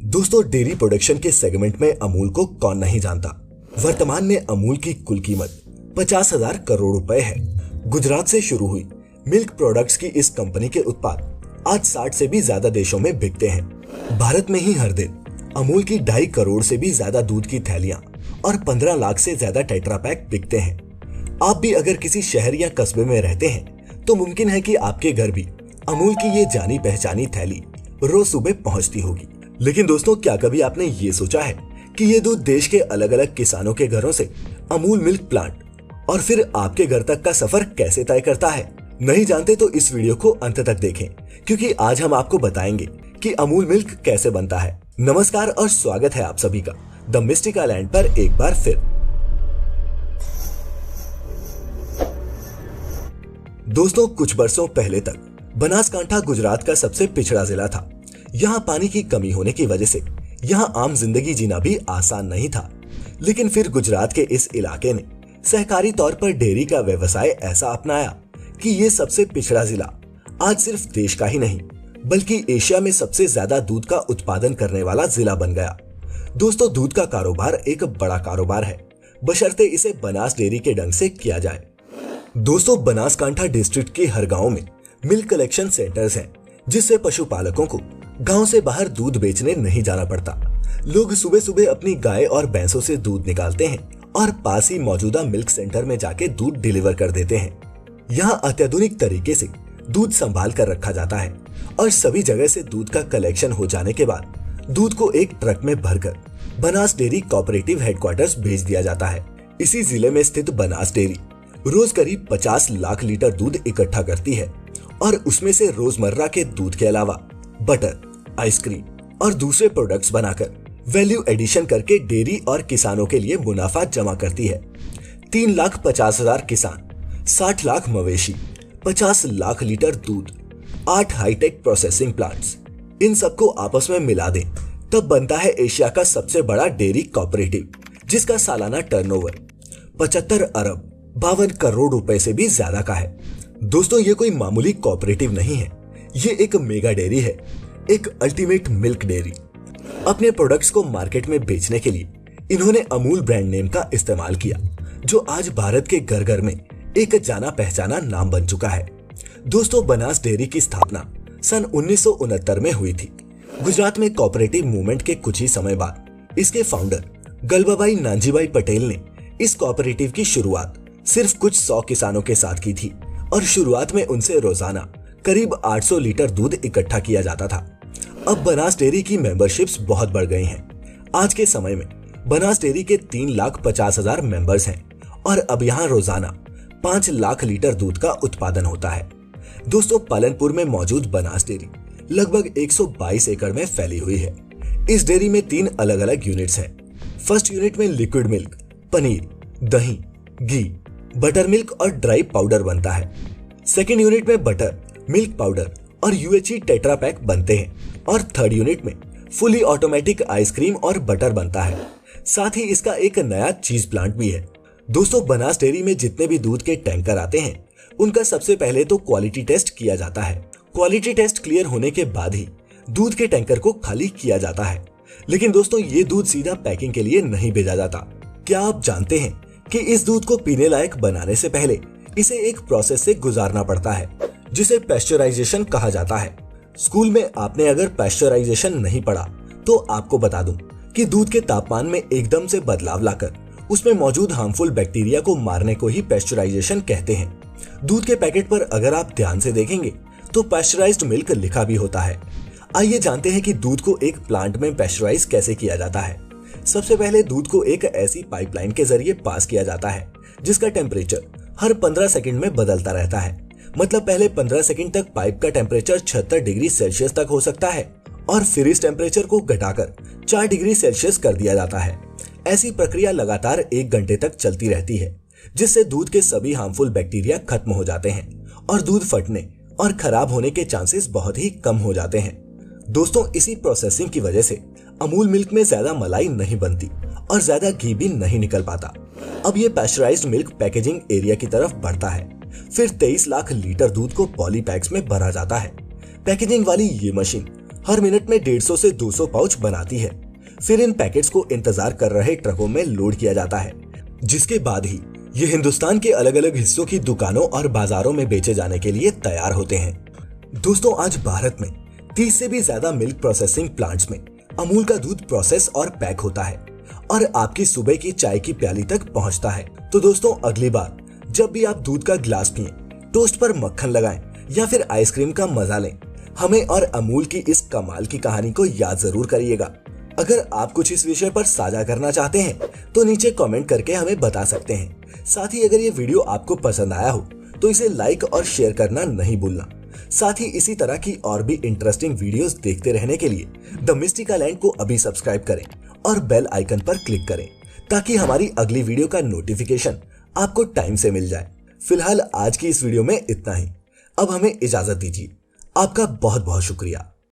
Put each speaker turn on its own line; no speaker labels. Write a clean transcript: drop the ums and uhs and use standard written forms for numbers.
दोस्तों, dairy production के segment में अमूल को कौन नहीं जानता। वर्तमान में अमूल की कुल कीमत 50,000 करोड़ रुपए है। गुजरात से शुरू हुई मिल्क प्रोडक्ट्स की इस कंपनी के उत्पाद आज 60 से भी ज्यादा देशों में बिकते हैं। भारत में ही हर दिन अमूल की 2.5 करोड़ से भी ज्यादा दूध की थैलियां और 15 लाख से ज्यादा टेट्रा पैक बिकते हैं। आप भी अगर किसी शहर या कस्बे में रहते हैं तो मुमकिन है कि आपके घर भी अमूल की ये जानी पहचानी थैली रोज सुबह पहुंचती होगी। लेकिन दोस्तों, क्या कभी आपने ये सोचा है कि ये दूध देश के अलग अलग किसानों के घरों से अमूल मिल्क प्लांट और फिर आपके घर तक का सफर कैसे तय करता है? नहीं जानते तो इस वीडियो को अंत तक देखें, क्योंकि आज हम आपको बताएंगे कि अमूल मिल्क कैसे बनता है। नमस्कार और स्वागत है आप सभी का द मिस्टिक आइलैंड पर एक बार फिर। दोस्तों, कुछ बरसों पहले तक बनासकांठा गुजरात का सबसे पिछड़ा जिला था। यहाँ पानी की कमी होने की वजह से यहाँ आम जिंदगी जीना भी आसान नहीं था। लेकिन फिर गुजरात के इस इलाके ने सहकारी तौर पर डेयरी का व्यवसाय ऐसा अपनाया कि ये सबसे पिछड़ा जिला आज सिर्फ देश का ही नहीं बल्कि एशिया में सबसे ज्यादा दूध का उत्पादन करने वाला जिला बन गया। दोस्तों, दूध का कारोबार एक बड़ा कारोबार है, बशर्ते इसे बनास डेयरी के ढंग से किया जाए। दोस्तों, बनासकांठा डिस्ट्रिक्ट के हर गांव में मिल्क कलेक्शन सेंटर्स हैं, जिससे पशुपालकों को गांव से बाहर दूध बेचने नहीं जाना पड़ता। लोग सुबह सुबह अपनी गाय और भैंसों से दूध निकालते हैं और पास ही मौजूदा मिल्क सेंटर में जाके दूध डिलीवर कर देते हैं। यहाँ अत्याधुनिक तरीके से दूध संभाल कर रखा जाता है और सभी जगह से दूध का कलेक्शन हो जाने के बाद दूध को एक ट्रक में भरकर बनास डेयरी कोऑपरेटिव हेडक्वार्टर्स भेज दिया जाता है। इसी जिले में स्थित बनास डेयरी रोज करीब 50 लाख लीटर दूध इकट्ठा करती है और उसमें से रोजमर्रा के दूध के अलावा बटर, आइसक्रीम और दूसरे प्रोडक्ट्स बनाकर वैल्यू एडिशन करके डेयरी और किसानों के लिए मुनाफा जमा करती है। 3,50,000 किसान, 60 लाख मवेशी, 50 लाख लीटर दूध, 8 हाईटेक प्रोसेसिंग प्लांट्स, इन सबको आपस में मिला दें तब बनता है एशिया का सबसे बड़ा डेयरी कोऑपरेटिव, जिसका सालाना टर्नओवर 75 अरब 52 करोड़ रुपए से भी ज्यादा का है। दोस्तों, ये कोई मामूली कोऑपरेटिव नहीं है, ये एक मेगा डेयरी है, एक अल्टीमेट मिल्क डेयरी। अपने प्रोडक्ट्स को मार्केट में बेचने के लिए इन्होंने अमूल ब्रांड नेम का इस्तेमाल किया, जो आज भारत के घर घर में एक जाना पहचाना नाम बन चुका है। दोस्तों, बनास डेयरी की स्थापना सन 1969 में हुई थी। गुजरात में कोऑपरेटिव मूवमेंट के कुछ ही समय बाद इसके फाउंडर गलबाबाई नानजीभाई पटेल ने इस कोऑपरेटिव की शुरुआत सिर्फ कुछ 100 किसानों के साथ की थी और शुरुआत में उनसे रोजाना करीब 800 लीटर दूध इकट्ठा किया जाता था। अब बनास डेयरी की मेंबरशिप्स बहुत बढ़ गई हैं। आज के समय में बनास डेयरी के 3,50,000 मेंबर्स हैं और अब यहाँ रोजाना 5 लाख लीटर दूध का उत्पादन होता है। दोस्तों, पालनपुर में मौजूद बनास डेयरी लगभग 122 एकड़ में फैली हुई है। इस डेयरी में 3 अलग अलग यूनिट्स हैं। फर्स्ट यूनिट में लिक्विड मिल्क, पनीर, दही, घी, बटर मिल्क और ड्राई पाउडर बनता है। सेकेंड यूनिट में बटर, मिल्क पाउडर और यूएचई टेट्रा पैक बनते हैं और थर्ड यूनिट में फुली ऑटोमेटिक आइसक्रीम और बटर बनता है। साथ ही इसका एक नया चीज प्लांट भी है। दोस्तों, बनास डेयरी में जितने भी दूध के टैंकर आते हैं उनका सबसे पहले तो क्वालिटी टेस्ट किया जाता है। क्वालिटी टेस्ट क्लियर होने के बाद ही दूध के टैंकर को खाली किया जाता है। लेकिन दोस्तों, ये दूध सीधा पैकिंग के लिए नहीं भेजा जाता। क्या आप जानते हैं कि इस दूध को पीने लायक बनाने से पहले इसे एक प्रोसेस से गुजारना पड़ता है, जिसे पैस्चराइजेशन कहा जाता है। स्कूल में आपने अगर पैस्चराइजेशन नहीं पढ़ा तो आपको बता दूं कि दूध के तापमान में एकदम से बदलाव लाकर उसमें मौजूद हार्मफुल बैक्टीरिया को मारने को ही पैस्चराइजेशन कहते हैं। दूध के पैकेट पर अगर आप ध्यान से देखेंगे तो पैस्चराइज्ड मिल्क लिखा भी होता है। आइए जानते हैं कि दूध को एक प्लांट में पैस्चराइज कैसे किया जाता है। सबसे पहले दूध को एक ऐसी पाइपलाइन के जरिए पास किया जाता है जिसका टेम्परेचर हर 15 सेकंड में बदलता रहता है। मतलब पहले 15 सेकंड तक पाइप का टेम्परेचर 76 डिग्री सेल्सियस तक हो सकता है और फिर इस टेम्परेचर को घटाकर 4 डिग्री सेल्सियस कर दिया जाता है। ऐसी प्रक्रिया लगातार 1 घंटे तक चलती रहती है, जिससे दूध के सभी हार्मफुल बैक्टीरिया खत्म हो जाते हैं और दूध फटने और खराब होने के चांसेस बहुत ही कम हो जाते हैं। दोस्तों, इसी प्रोसेसिंग की वजह से अमूल मिल्क में ज्यादा मलाई नहीं बनती और ज्यादा घी भी नहीं निकल पाता। अब ये पैस्चराइज्ड मिल्क पैकेजिंग एरिया की तरफ बढ़ता है। फिर 23 लाख लीटर दूध को पॉली पैक्स में भरा जाता है। पैकेजिंग वाली ये मशीन हर मिनट में 150 से 200 पाउच बनाती है। फिर इन पैकेट्स को इंतजार कर रहे ट्रकों में लोड किया जाता है, जिसके बाद ही ये हिंदुस्तान के अलग अलग हिस्सों की दुकानों और बाजारों में बेचे जाने के लिए तैयार होते हैं। दोस्तों, आज भारत में 30 से भी ज्यादा मिल्क प्रोसेसिंग प्लांट्स में अमूल का दूध प्रोसेस और पैक होता है और आपकी सुबह की चाय की प्याली तक पहुंचता है। तो दोस्तों, अगली बार जब भी आप दूध का गिलास पिएं, टोस्ट पर मक्खन लगाएं या फिर आइसक्रीम का मजा लें, हमें और अमूल की इस कमाल की कहानी को याद जरूर करिएगा। अगर आप कुछ इस विषय पर साझा करना चाहते हैं तो नीचे कमेंट करके हमें बता सकते हैं। साथ ही अगर ये वीडियो आपको पसंद आया हो तो इसे लाइक और शेयर करना नहीं भूलना। साथ ही इसी तरह की और भी इंटरेस्टिंग वीडियोस देखते रहने के लिए द मिस्टिका लैंड को अभी सब्सक्राइब करें और बेल आइकन पर क्लिक करें ताकि हमारी अगली वीडियो का नोटिफिकेशन आपको टाइम से मिल जाए। फिलहाल आज की इस वीडियो में इतना ही। अब हमें इजाजत दीजिए। आपका बहुत बहुत शुक्रिया।